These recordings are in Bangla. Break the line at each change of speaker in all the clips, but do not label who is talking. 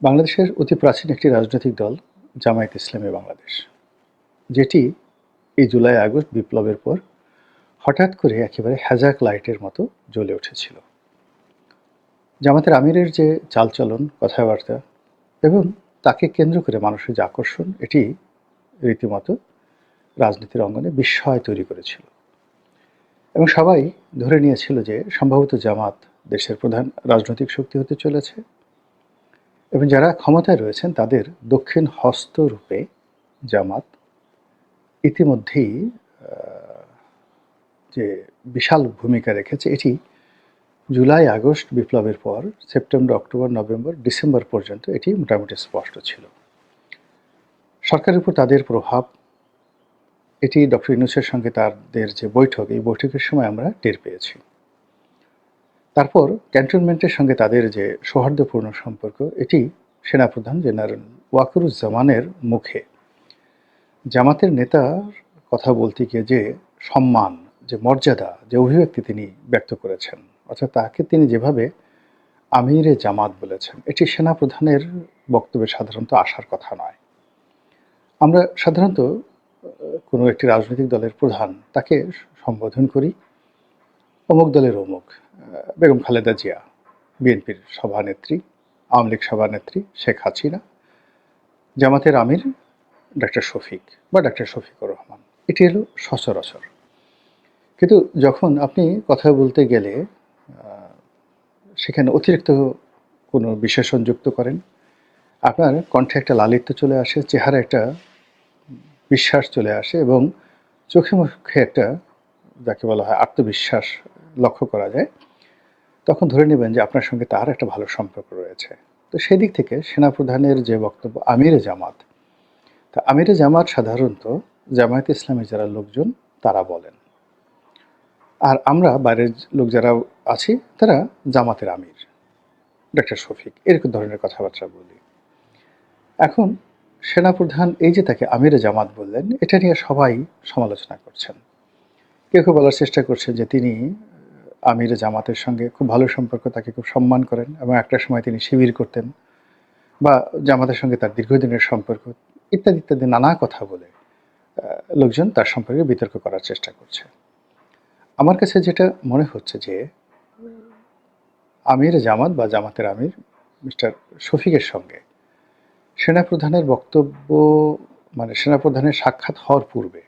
বাংলাদেশের অতি প্রাচীন একটি রাজনৈতিক দল জামায়াতে ইসলামী বাংলাদেশ, যেটি এই জুলাই আগস্ট বিপ্লবের পর হঠাৎ করে একেবারে হ্যাজাক লাইটের মতো জ্বলে উঠেছিল। জামাতের আমিরের যে চালচলন, কথাবার্তা এবং তাকে কেন্দ্র করে মানুষের যে আকর্ষণ, এটি রীতিমতো রাজনীতির অঙ্গনে বিস্ময় তৈরি করেছিল এবং সবাই ধরে নিয়েছিল যে সম্ভবত জামাত দেশের প্রধান রাজনৈতিক শক্তি হতে চলেছে এবং যারা ক্ষমতায় রয়েছেন তাদের দক্ষিণ হস্ত রূপে জামাত ইতিমধ্যেই যে বিশাল ভূমিকা রেখেছে, এটি জুলাই আগস্ট বিপ্লবের পর সেপ্টেম্বর, অক্টোবর, নভেম্বর, ডিসেম্বর পর্যন্ত এটি মোটামুটি স্পষ্ট ছিল। সরকারের উপর তাদের প্রভাব, এটি ডক্টর ইউনূসের সঙ্গে তাদের যে বৈঠক, এই বৈঠকের সময় আমরা টের পেয়েছি। তারপর ক্যান্টনমেন্টের সঙ্গে তাদের যে সৌহার্দ্যপূর্ণ সম্পর্ক, এটি সেনাপ্রধান জেনারেল ওয়াকারুজ্জামানের মুখে জামাতের নেতার কথা বলতে গিয়ে যে সম্মান, যে মর্যাদা, যে অভিব্যক্তি তিনি ব্যক্ত করেছেন, অর্থাৎ তাকে তিনি যেভাবে আমিরে জামাত বলেছেন, এটি সেনাপ্রধানের বক্তব্যে সাধারণত আসার কথা নয়। আমরা সাধারণত কোনো একটি রাজনৈতিক দলের প্রধান তাকে সম্বোধন করি অমুক দলের অমুক, বেগম খালেদা জিয়া, বিএনপির সভানেত্রী, আওয়ামী লীগ সভানেত্রী শেখ হাসিনা, জামাতের আমির ডাক্তার শফিক বা ডাক্তার শফিকুর রহমান, এটি হলো সচরাচর। কিন্তু যখন আপনি কথা বলতে গেলে সেখানে অতিরিক্ত কোনো বিশেষণ যুক্ত করেন, আপনার কণ্ঠে একটা লালিত্য চলে আসে, চেহারা একটা বিশ্বাস চলে আসে এবং চোখে মুখে একটা, যাকে বলা হয় আত্মবিশ্বাস লক্ষ্য করা যায়, তখন ধরে নেবেন যে আপনার সঙ্গে তার একটা ভালো সম্পর্ক রয়েছে। তো সেদিক থেকে সেনাপ্রধানের যে বক্তব্য আমিরে জামাত, তা আমিরে জামাত সাধারণত জামায়াতে ইসলামী যারা লোকজন তারা বলেন, আর আমরা বাইরের লোক যারা আছি তারা জামাতের আমির ডাক্তার শফিক এরকম ধরনের কথাবার্তা বলি। এখন সেনাপ্রধান এই যে তাকে আমিরে জামাত বললেন, এটা নিয়ে সবাই সমালোচনা করছেন। কেউ কেউ বলার চেষ্টা করছেন যে তিনি আমিরে জামাতের সঙ্গে খুব ভালো সম্পর্ক, তাকে খুব সম্মান করেন এবং একটা সময় তিনি শিবির করতেন বা জামাতের সঙ্গে তার দীর্ঘদিনের সম্পর্ক, ইত্যাদি ইত্যাদি নানা কথা বলে লোকজন তার সম্পর্কে বিতর্ক করার চেষ্টা করছে। আমার কাছে যেটা মনে হচ্ছে যে আমির জামাত বা জামাতের আমির মিস্টার শফিকের সঙ্গে সেনাপ্রধানের বক্তব্য, মানে সেনাপ্রধানের সাক্ষাৎ হওয়ার পূর্বে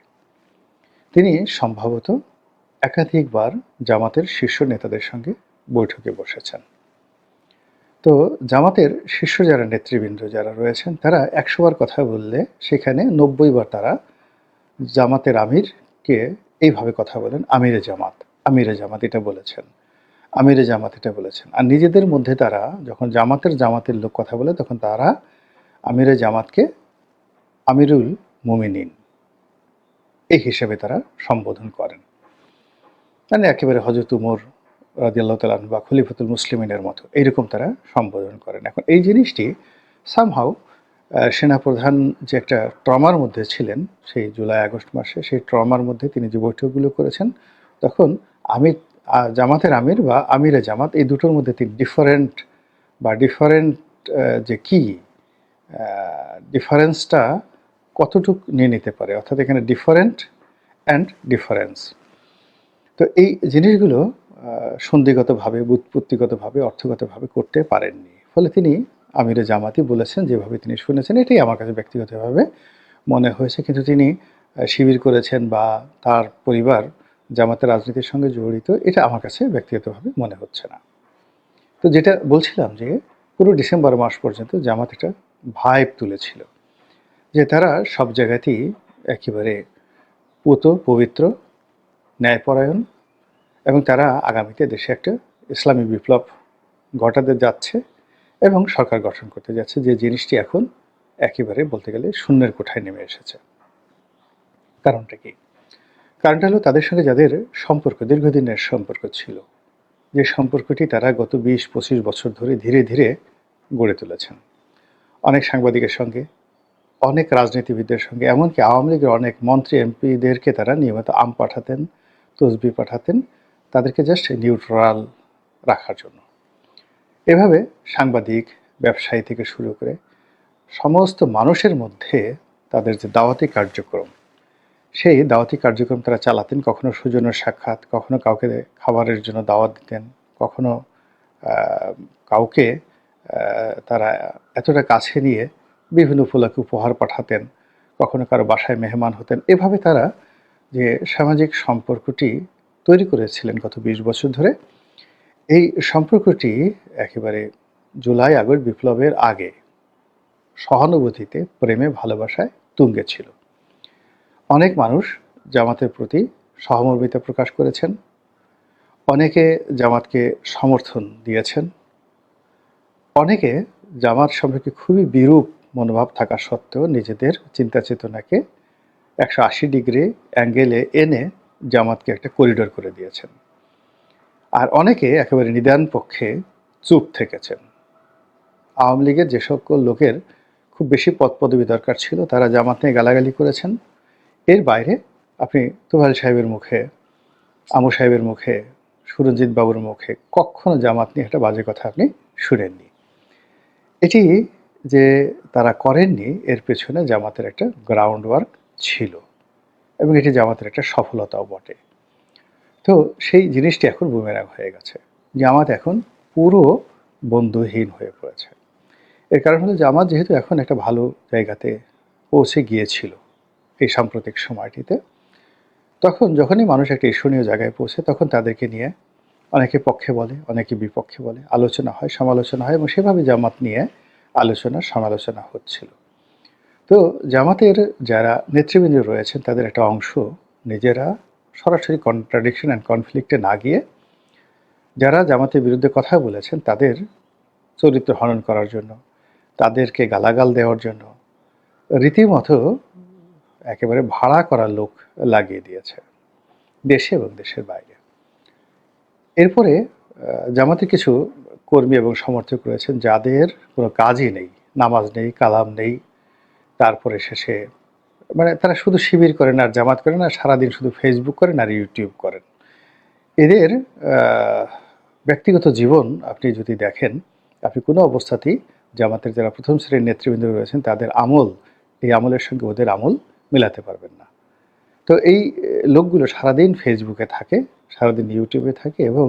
তিনি সম্ভবত একাধিকবার জামাতের শীর্ষ নেতাদের সঙ্গে বৈঠকে বসেছেন। তো জামাতের শীর্ষ যারা নেতৃবৃন্দ যারা রয়েছেন, তারা 100 বার কথা বললে সেখানে 90 বার তারা জামাতের আমিরকে এইভাবে কথা বলেন, আমিরে জামাত, আমিরে জামাত এটা বলেছেন, আমিরে জামাত এটা বলেছেন। আর নিজেদের মধ্যে তারা যখন জামাতের লোক কথা বলে, তখন তারা আমিরে জামাতকে আমিরুল মুমিনিন এই হিসেবে তারা সম্বোধন করেন, মানে একেবারে হযরত উমর রাদিয়াল্লাহু তাআলা আনহু বা খলিফাতুল মুসলিমিনের মতো এইরকম তারা সম্বোধন করেন। এখন এই জিনিসটি সামহাউ সেনাপ্রধান যে একটা ট্রমার মধ্যে ছিলেন সেই জুলাই আগস্ট মাসে, সেই ট্রমার মধ্যে তিনি যে বৈঠকগুলো করেছেন, তখন আমির জামাতের আমির বা আমিরে জামাত এই দুটোর মধ্যে তিনি ডিফারেন্ট যে কি ডিফারেন্সটা কতটুক নিয়ে নিতে পারে, অর্থাৎ এখানে ডিফারেন্ট অ্যান্ড ডিফারেন্স। তো এই জিনিসগুলো সন্ধিগতভাবে, ব্যুৎপত্তিগতভাবে, অর্থগতভাবে করতে পারেননি। ফলে তিনি আমিরে জামাতই বলেছেন, যেভাবে তিনি শুনেছেন, এটাই আমার কাছে ব্যক্তিগতভাবে মনে হয়েছে। কিন্তু তিনি শিবির করেছেন বা তার পরিবার জামাতের রাজনীতির সঙ্গে জড়িত, এটা আমার কাছে ব্যক্তিগতভাবে মনে হচ্ছে না। তো যেটা বলছিলাম যে পুরো ডিসেম্বর মাস পর্যন্ত জামাত একটা ভাইব তুলেছিল যে তারা সব জায়গাতেই একেবারে পবিত্র, ন্যায়পরায়ণ এবং তারা আগামীতে দেশে একটা ইসলামী বিপ্লব ঘটাতে যাচ্ছে এবং সরকার গঠন করতে যাচ্ছে, যে জিনিসটি এখন একেবারে বলতে গেলে শূন্যের কোঠায় নেমে এসেছে। কারণটা কি? কারণটা হলো তাদের সঙ্গে যাদের সম্পর্ক, দীর্ঘদিনের সম্পর্ক ছিল, যে সম্পর্কটি তারা গত 20-25 বছর ধরে ধীরে ধীরে গড়ে তুলেছেন। অনেক সাংবাদিকের সঙ্গে, অনেক রাজনীতিবিদদের সঙ্গে, এমনকি আওয়ামী লীগের অনেক মন্ত্রী এমপিদেরকে তারা নিয়মিত পাঠাতেন, তসবিহ পাঠাতেন, তাদেরকে জাস্ট নিউট্রাল রাখার জন্য। এভাবে সাংবাদিক, ব্যবসায়ী থেকে শুরু করে সমস্ত মানুষের মধ্যে তাদের যে দাওয়াতি কার্যক্রম, সেই দাওয়াতি কার্যক্রম তারা চালাতেন। কখনো সৌজন্য সাক্ষাৎ, কখনো কাউকে খাবারের জন্য দাওয়াত দিতেন, কখনো কাউকে তারা এতটা কাছে নিয়ে বিভিন্ন উপলক্ষে উপহার পাঠাতেন, কখনো কারো বাসায় মেহমান হতেন। এভাবে তারা যে সামাজিক সম্পর্কটি তৈরি করেছিলেন গত ২০ বছর ধরে, এই সম্পর্কটি একেবারে জুলাই আগস্ট বিপ্লবের আগে সহানুভূতিতে, প্রেমে, ভালোবাসায় তুঙ্গে ছিল। অনেক মানুষ জামাতের প্রতি সহমর্মিতা প্রকাশ করেছেন, অনেকে জামাতকে সমর্থন দিয়েছেন, অনেকে জামাত সম্পর্কে খুবই বিরূপ মনোভাব থাকা সত্ত্বেও নিজেদের চিন্তা চেতনাকে ১৮০ ডিগ্রি অ্যাঙ্গেলে এনে জামাতকে একটা করিডোর করে দিয়েছেন। আর অনেকে একেবারে নিদান পক্ষে চুপ থেকেছেন। আওয়ামী লীগের যে সকল লোকের খুব বেশি পদপদবি দরকার ছিল তারা জামাত নিয়ে গালাগালি করেছেন। এর বাইরে আপনি তোফায়েল সাহেবের মুখে, আমু সাহেবের মুখে, সুরঞ্জিত বাবুর মুখে কখনো জামাত নিয়ে একটা বাজে কথা আপনি শুনেননি। এটি যে তারা করেননি এর পেছনে জামাতের একটা গ্রাউন্ড ওয়ার্ক ছিল এবং এটি জামাতের একটা সফলতাও বটে। তো সেই জিনিসটি এখন বুমেরাং হয়ে গেছে। জামাত এখন পুরো বন্ধুহীন হয়ে পড়েছে। এর কারণ হলো জামাত যেহেতু এখন একটা ভালো জায়গাতে পৌঁছে গিয়েছিল এই সাম্প্রতিক সময়টিতে, তখন যখনই মানুষ একটা ঈর্ষণীয় জায়গায় পৌঁছে তখন তাদেরকে নিয়ে অনেকে পক্ষে বলে, অনেকে বিপক্ষে বলে, আলোচনা হয়, সমালোচনা হয় এবং সেভাবে জামাত নিয়ে আলোচনা সমালোচনা হচ্ছিল। তো জামাতের যারা নেতৃবৃন্দ রয়েছেন তাদের একটা অংশ নিজেরা সরাসরি কন্ট্রাডিকশন অ্যান্ড কনফ্লিক্টে না গিয়ে যারা জামাতের বিরুদ্ধে কথা বলেছেন তাদের চরিত্র হনন করার জন্য, তাদেরকে গালাগাল দেওয়ার জন্য রীতিমতো একেবারে ভাড়া করা লোক লাগিয়ে দিয়েছে দেশে এবং দেশের বাইরে। এরপরে জামাতের কিছু কর্মী এবং সমর্থক রয়েছেন যাদের কোনো কাজই নেই, নামাজ নেই, কালাম নেই, তারপরে শেষে মানে তারা শুধু শিবির করেন আর জামাত করেন আর সারাদিন শুধু ফেসবুক করেন আর ইউটিউব করেন। এদের ব্যক্তিগত জীবন আপনি যদি দেখেন, আপনি কোনো অবস্থাতেই জামাতের যারা প্রথম শ্রেণীর নেতৃবৃন্দ রয়েছেন তাদের আমল, এই আমলের সঙ্গে ওদের আমল মেলাতে পারবেন না। তো এই লোকগুলো সারাদিন ফেসবুকে থাকে, সারাদিন ইউটিউবে থাকে এবং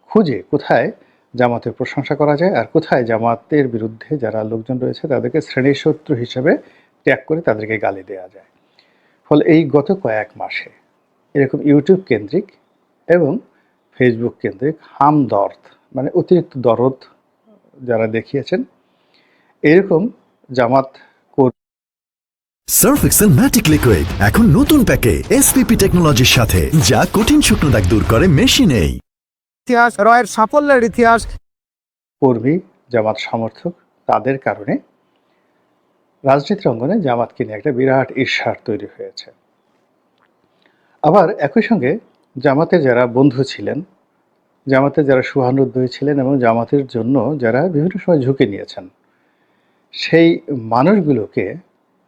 খুঁজে কোথায় জামাতের প্রশংসা করা যায় আর কোথায় জামাতের বিরুদ্ধে যারা লোকজন রয়েছে তাদেরকে শ্রেণীর শত্রু হিসেবে ত্যাগ করে তাদেরকে গালি দেওয়া যায়। ফলে এই গত কয়েক মাসে এরকম ইউটিউব কেন্দ্রিক এবং ফেসবুক কেন্দ্রিক হামদর্দ মানে অতিরিক্ত দরদ যারা দেখিয়েছেন এরকম জামাত
সার্ফ এক্সেল ম্যাটিক লিকুইড এখন নতুন প্যাকে এসপিপি টেকনোলজির সাথে, যা কঠিন শুকনো দাগ দূর করে মেশিনেই।
ইতিহাস, রয়ের সাফল্যের ইতিহাস।
কর্মী, জামাত সমর্থক তাদের কারণে রাজনীতির অঙ্গনে জামাতকে নিয়ে একটা বিরাট ঈর্ষার তৈরি হয়েছে। আবার একই সঙ্গে জামাতের যারা বন্ধু ছিলেন, জামাতের যারা সহানুদ্বয়ী ছিলেন এবং জামাতের জন্য যারা বিভিন্ন সময় ঝুঁকি নিয়েছেন, সেই মানুষগুলোকে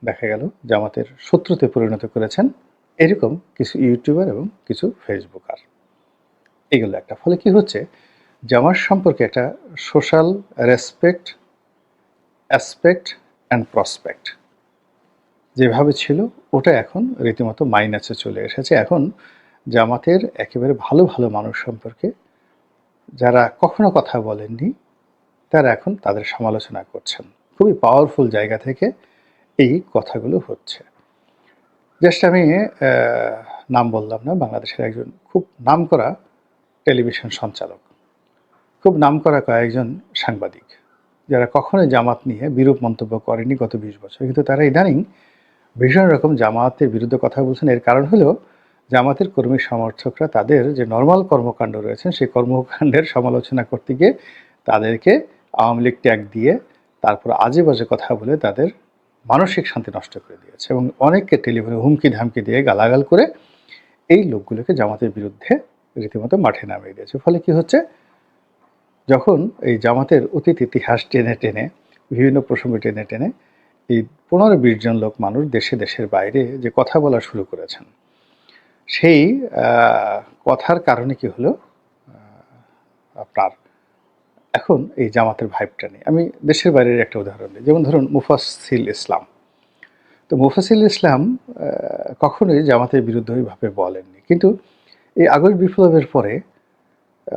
দেখা গেল জামাতের শত্রুতে পরিণত করেছেন এরকম কিছু ইউটিউবার এবং কিছু ফেসবুকার। এগুলো একটা ফলে কি হচ্ছে, জামাত সম্পর্কে একটা social respect, aspect and prospect যেভাবে ছিল ওটা এখন রীতিমতো মাইনাসে চলে এসেছে। এখন জামাতের একেবারে ভালো ভালো মানুষ সম্পর্কে যারা কখনো কথা বলেননি তারা এখন তাদের সমালোচনা করছেন। খুবই পাওয়ারফুল জায়গা থেকে এই কথাগুলো হচ্ছে। জাস্ট আমি নাম বললাম না, বাংলাদেশের একজন খুব নামকরা টেলিভিশন সঞ্চালক, খুব নামকরা কয়েকজন সাংবাদিক যারা কখনোই জামাত নিয়ে বিরূপ মন্তব্য করেনি গত ২০ বছর, কিন্তু তারা ইদানিং ভীষণ রকম জামাতের বিরুদ্ধে কথা বলছেন। এর কারণ হলো জামাতের কর্মী সমর্থকরা তাদের যে নর্মাল কর্মকাণ্ড রয়েছেন সেই কর্মকাণ্ডের সমালোচনা করতে গিয়ে তাদেরকে আওয়ামী লীগ ট্যাগ দিয়ে তারপর আজে বাজে কথা বলে তাদের মানসিক শান্তি নষ্ট করে দিয়েছে এবং অনেককে টেলিফোনে হুমকি ধামকি দিয়ে গালাগাল করে এই লোকগুলোকে জামাতের বিরুদ্ধে রীতিমতো মাঠে নামিয়ে দিয়েছে। ফলে কি হচ্ছে, যখন এই জামাতের অতীত ইতিহাস টেনে টেনে বিভিন্ন প্রসঙ্গ টেনে টেনে এই ১৫-২০ জন লোক মানুষ দেশে দেশের বাইরে যে কথা বলা শুরু করেছেন, সেই কথার কারণে কি হলো, আপনার এখন এই জামাতের ভাইবটা নিয়ে আমি দেশের বাইরের একটা উদাহরণ দিই। যেমন ধরুন মুফাসসিল ইসলাম। তো মুফাসসিল ইসলাম কখনোই জামাতের বিরুদ্ধে ওইভাবে বলেননি। কিন্তু এই আগস্ট বিপ্লবের পরে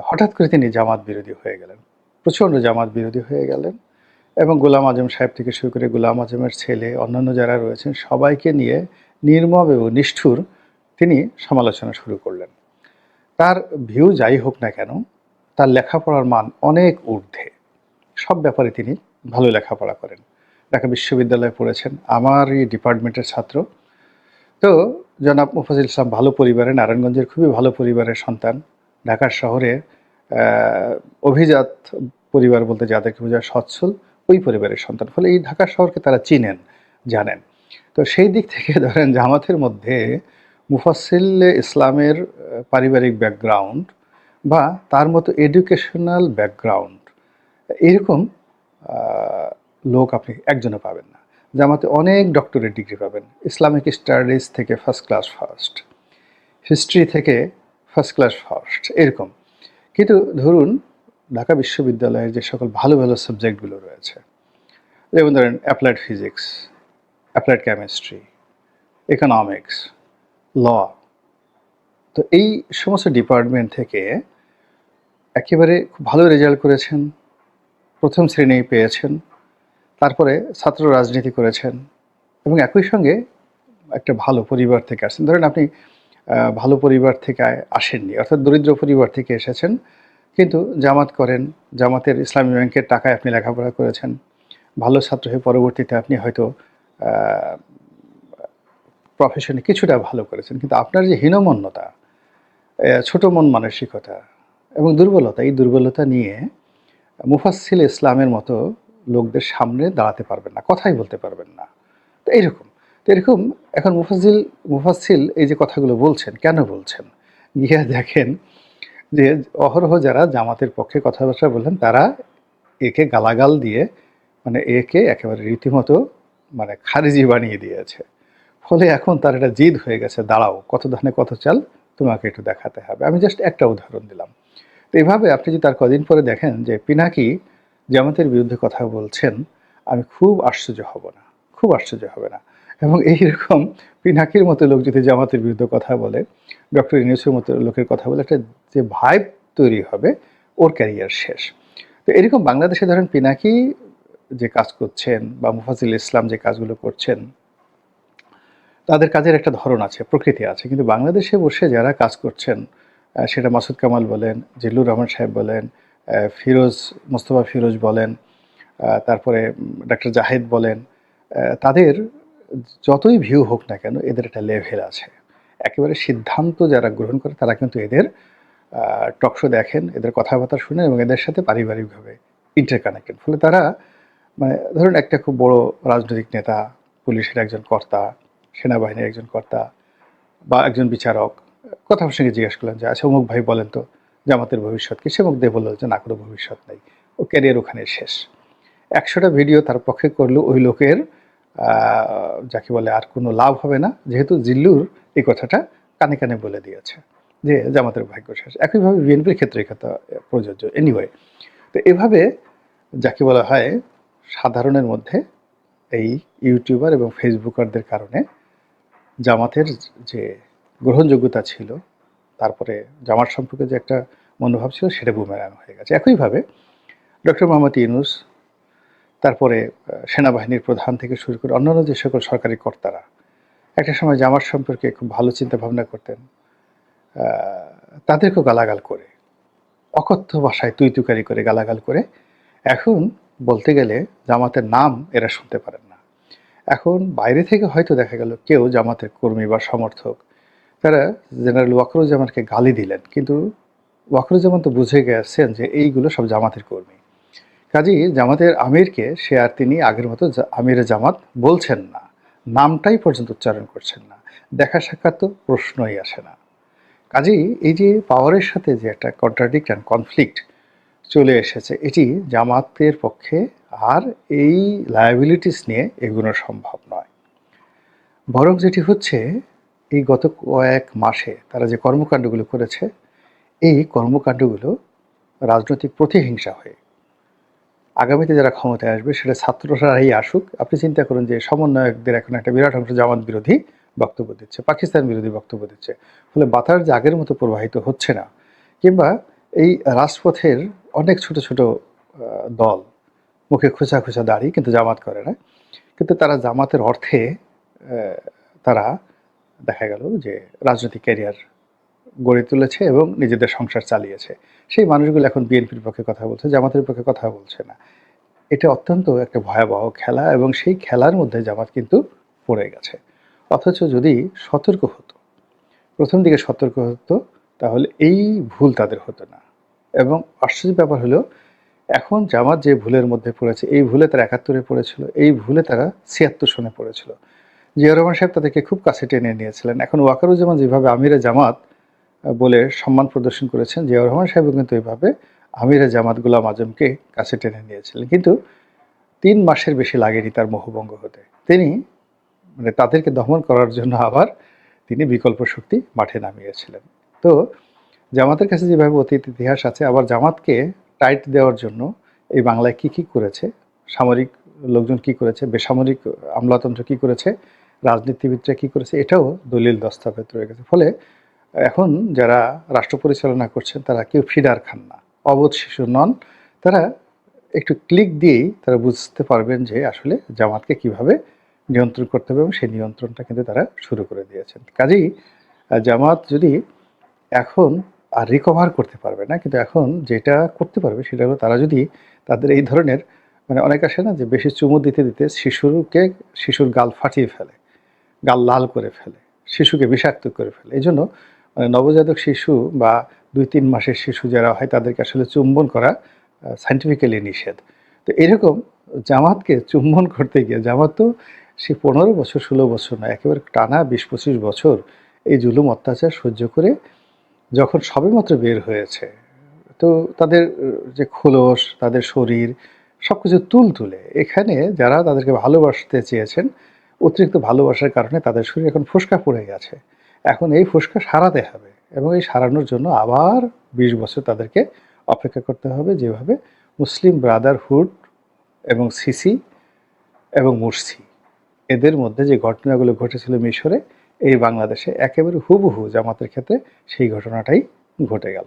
হঠাৎ করে তিনি জামাত বিরোধী হয়ে গেলেন। প্রচণ্ড জামাত বিরোধী হয়ে গেলেন এবং গোলাম আজম সাহেব থেকে শুরু করে গোলাম আজমের ছেলে, অন্যান্য যারা রয়েছেন সবাইকে নিয়ে নির্মম এবং নিষ্ঠুর তিনি সমালোচনা শুরু করলেন। তার ভিউ যাই হোক না কেন, তার লেখাপড়ার মান অনেক ঊর্ধ্বে। সব ব্যাপারে তিনি ভালো লেখাপড়া করেন। ঢাকা বিশ্ববিদ্যালয়ে পড়েছেন, আমারই ডিপার্টমেন্টের ছাত্র। তো জনাব মুফাজ্জল ইসলাম ভালো পরিবারের, নারায়ণগঞ্জের খুবই ভালো পরিবারের সন্তান। ঢাকার শহরে অভিজাত পরিবার বলতে যাদেরকে বোঝায় সচ্ছল, ওই পরিবারের সন্তান। ফলে এই ঢাকা শহরকে তারা চিনেন, জানেন। তো সেই দিক থেকে ধরেন জামাতের মধ্যে মুফাসসিল ইসলামের পারিবারিক ব্যাকগ্রাউন্ড বা তার মতো এডুকেশনাল ব্যাকগ্রাউন্ড এরকম লোক আপনি একজনও পাবেন না। জামাতে অনেক ডক্টরেট ডিগ্রি পাবেন, ইসলামিক স্টাডিজ থেকে ফার্স্ট ক্লাস ফার্স্ট, হিস্ট্রি থেকে ফার্স্ট ক্লাস ফার্স্ট, এরকম। কিন্তু ধরুন ঢাকা বিশ্ববিদ্যালয়ের যে সকল ভালো ভালো সাবজেক্টগুলো রয়েছে, যেমন ধরেন applied physics, applied chemistry, economics, law, তো এই সমস্ত ডিপার্টমেন্ট থেকে একেবারে খুব ভালো রেজাল্ট করেছেন, প্রথম শ্রেণী পেয়েছেন, তারপরে ছাত্র রাজনীতি করেছেন এবং একই সঙ্গে একটা ভালো পরিবার থেকে আসছেন। ধরেন আপনি ভালো পরিবার থেকে আসেননি, অর্থাৎ দরিদ্র পরিবার থেকে এসেছেন, কিন্তু জামাত করেন, জামাতের ইসলামী ব্যাংকের টাকায় আপনি লেখাপড়া করেছেন, ভালো ছাত্র হয়ে পরবর্তীতে আপনি হয়তো প্রফেশনে কিছুটা ভালো করেছেন, কিন্তু আপনার যে হীনমন্যতা, ছোট মন মানসিকতা এবং দুর্বলতা, এই দুর্বলতা নিয়ে মুফাসসিল ইসলামের মতো লোকদের সামনে দাঁড়াতে পারবেন না, কথাই বলতে পারবেন না। তো এইরকম এখন মুফাসসিল এই যে কথাগুলো বলছেন, কেন বলছেন? গিয়ে দেখেন যে অহরহ যারা জামাতের পক্ষে কথাবার্তা বললেন তারা একে গালাগাল দিয়ে মানে একে একেবারে রীতিমতো মানে খারিজি বানিয়ে দিয়েছে। ফলে এখন তার একটা জিদ হয়ে গেছে, দাঁড়াও, কত ধানে কত চাল, তোমাকে একটু দেখাতে হবে। আমি জাস্ট একটা উদাহরণ দিলাম। তো এইভাবে আপনি যদি তার কদিন পরে দেখেন যে পিনাকি জামাতের বিরুদ্ধে কথা বলছেন, আমি খুব আশ্চর্য হব না, খুব আশ্চর্য হবে না। এবং এইরকম পিনাকির মতো লোক যদি জামাতের বিরুদ্ধে কথা বলে, ডক্টর ইউনূসের মতো লোকের কথা বলে, একটা যে ভাইব তৈরি হবে, ওর ক্যারিয়ার শেষ। তো এরকম বাংলাদেশে ধরেন পিনাকি যে কাজ করছেন বা মুফাজ্জল ইসলাম যে কাজগুলো করছেন, তাদের কাজের একটা ধরন আছে, প্রকৃতি আছে। কিন্তু বাংলাদেশে বসে যারা কাজ করছেন, সেটা মাসুদ কামাল বলেন, জিল্লুর রহমান সাহেব বলেন, মোস্তফা ফিরোজ বলেন, তারপরে ডাক্তার জাহেদ বলেন, তাদের যতই ভিউ হোক না কেন এদের একটা লেভেল আছে। একেবারে সিদ্ধান্ত যারা গ্রহণ করে তারা কিন্তু এদের টকশো দেখেন, এদের কথাবার্তা শুনেন এবং এদের সাথে পারিবারিকভাবে ইন্টারকানেক্টেড। ফলে তারা মানে ধরুন একটা খুব বড় রাজনৈতিক নেতা, পুলিশের একজন কর্তা, সেনাবাহিনীর একজন কর্তা বা একজন বিচারক কথা সঙ্গে জিজ্ঞেস করলেন যে আচ্ছা অমুক ভাই বলেন তো জামাতের ভবিষ্যৎ কি? সে মুখ দিয়ে বলল যে না, কোনো ভবিষ্যৎ নেই, ও ক্যারিয়ার ওখানে শেষ। 100টা ভিডিও তার পক্ষে করলেও ওই লোকের যাকে বলে আর কোনো লাভ হবে না, যেহেতু জিল্লুর এই কথাটা কানে কানে বলে দিয়েছে যে জামাতের ভাগ্য শেষ। একইভাবে বিএনপির ক্ষেত্রে এই কথা প্রযোজ্য। এনিওয়ে, তো এভাবে যাকে বলা হয় সাধারণের মধ্যে এই ইউটিউবার এবং ফেসবুকারদের কারণে জামাতের যে গ্রহণযোগ্যতা ছিল, তারপরে জামাত সম্পর্কে যে একটা মনোভাব ছিল, সেটা বুমেরাং হয়ে গেছে। একইভাবে ডক্টর মোহাম্মদ ইউনূস, তারপরে সেনাবাহিনীর প্রধান থেকে শুরু করে অন্যান্য যে সকল সরকারি কর্তারা একটা সময় জামাত সম্পর্কে খুব ভালো চিন্তা ভাবনা করতেন, তাদেরকেও গালাগাল করে, অকথ্য ভাষায় তুই তুকারি করে গালাগাল করে এখন বলতে গেলে জামাতের নাম এরা শুনতে পারেন না। এখন বাইরে থেকে হয়তো দেখা গেল কেউ জামাতের কর্মী বা সমর্থক, তারা জেনারেল ওয়াকরুজ্জামানকে গালি দিলেন, কিন্তু ওয়াকরুজ্জামান তো বুঝে গেছেন যে এইগুলো সব জামাতের কর্মী। কাজেই জামাতের আমিরকে সে আর তিনি আগের মতো আমিরে জামাত বলছেন না, নামটাই পর্যন্ত উচ্চারণ করছেন না, দেখা সাক্ষাৎ তো প্রশ্নই আসে না। কাজেই এই যে পাওয়ারের সাথে যে একটা কন্ট্রাডিক্ট অ্যান্ড কনফ্লিক্ট চলে এসেছে, এটি জামাতের পক্ষে আর এই লায়াবিলিটিস নিয়ে এগোনো সম্ভব নয়। বরং যেটি হচ্ছে, এই গত কয়েক মাসে তারা যে কর্মকাণ্ডগুলো করেছে, এই কর্মকাণ্ডগুলো রাজনৈতিক প্রতিহিংসা হয়ে আগামীতে যারা ক্ষমতায় আসবে সেটা ছাত্ররাই আসুক। আপনি চিন্তা করুন যে সমন্বয়কদের এখন একটা বিরাট অংশ জামাত বিরোধী বক্তব্য দিচ্ছে, পাকিস্তান বিরোধী বক্তব্য দিচ্ছে। ফলে বাতাস যে আগের মতো প্রবাহিত হচ্ছে না, কিংবা এই রাজপথের অনেক ছোট ছোট দল, মুখে খোঁচা খোঁচা দাড়ি কিন্তু জামাত করে না, কিন্তু তারা জামাতের অর্থে তারা দেখা গেল যে রাজনৈতিক ক্যারিয়ার গড়ে তুলেছে এবং নিজেদের সংসার চালিয়েছে। সেই মানুষগুলো এখন বিএনপির পক্ষে কথা বলছে, জামাতের পক্ষে কথা বলছে না। এটা অত্যন্ত একটা ভয়াবহ খেলা এবং সেই খেলার মধ্যে জামাত কিন্তু পড়ে গেছে। অথচ যদি সতর্ক হতো, প্রথম দিকে সতর্ক হতো, তাহলে এই ভুল তাদের হতো না। এবং আশ্চর্যের ব্যাপার হলো, এখন জামাত যে ভুলের মধ্যে পড়েছে, এই ভুলে তারা ৭১-এ পড়েছিল, এই ভুলে তারা ৭৬ সনে পড়েছিল। জিয়াউর রহমান সাহেব তাদেরকে খুব কাছে টেনে নিয়েছিলেন। এখন ওয়াকারুজ্জামান যেভাবে আমিরে জামাত বলে সম্মান প্রদর্শন করেছেন, জিয়াউর রহমান সাহেবও কিন্তু এইভাবে আমিরে জামাত গোলাম আজমকে কাছে টেনে নিয়েছিলেন। কিন্তু ৩ মাসের বেশি লাগেনি তার মোহভঙ্গ হতে। তিনি মানে তাদেরকে দমন করার জন্য আবার তিনি বিকল্প শক্তি মাঠে নামিয়েছিলেন। তো জামাতের কাছে যেভাবে অতীত ইতিহাস আছে, আবার জামাতকে টাইট দেওয়ার জন্য এই বাংলায় কি করেছে, সামরিক লোকজন কি করেছে, বেসামরিক আমলাতন্ত্র কি করেছে, রাজনীতিবিদরা কি করেছে, এটাও দলিল দস্তাবেজ রয়ে গেছে। ফলে এখন যারা রাষ্ট্র পরিচালনা করছেন তারা কেউ ফিডার খান না, অবোধ শিশু নন। তারা একটু ক্লিক দিয়েই তারা বুঝতে পারবেন যে আসলে জামাতকে কিভাবে নিয়ন্ত্রণ করতে হবে, এবং সেই নিয়ন্ত্রণটা কিন্তু তারা শুরু করে দিয়েছেন। কাজেই জামাত যদি এখন আর রিকভার করতে পারবে না, কিন্তু এখন যেটা করতে পারবে সেটা হলো, তারা যদি তাদের এই ধরনের মানে অনেক আসে না যে বেশি চুমু দিতে দিতে শিশুর গাল ফাটিয়ে ফেলে, গাল লাল করে ফেলে, শিশুকে বিষাক্ত করে ফেলে। এই জন্য মানে নবজাতক শিশু বা ২-৩ মাসের শিশু যারা হয় তাদেরকে আসলে চুম্বন করা সায়েন্টিফিক্যালি নিষেধ। তো এরকম জামাতকে চুম্বন করতে গিয়ে জামাত তো সে ১৫ বছর ১৬ বছর নয়, একেবারে টানা ২০-২৫ বছর এই জুলুম অত্যাচার সহ্য করে যখন সবেমাত্র বের হয়েছে, তো তাদের যে খোলস, তাদের শরীর সবকিছু তুলতুলে। এখানে যারা তাদেরকে ভালোবাসতে চেয়েছেন, অতিরিক্ত ভালোবাসার কারণে তাদের শরীর এখন ফোস্কা পড়ে গেছে। এখন এই ফোস্কা সারাতে হবে, এবং এই সারানোর জন্য আবার ২০ বছর তাদেরকে অপেক্ষা করতে হবে, যেভাবে মুসলিম ব্রাদারহুড এবং সিসি এবং মুরসি এদের মধ্যে যে ঘটনাগুলো ঘটেছিল মিশরে, এই বাংলাদেশে একেবারে হুবহু জামাতের ক্ষেত্রে সেই ঘটনাটাই ঘটে গেল।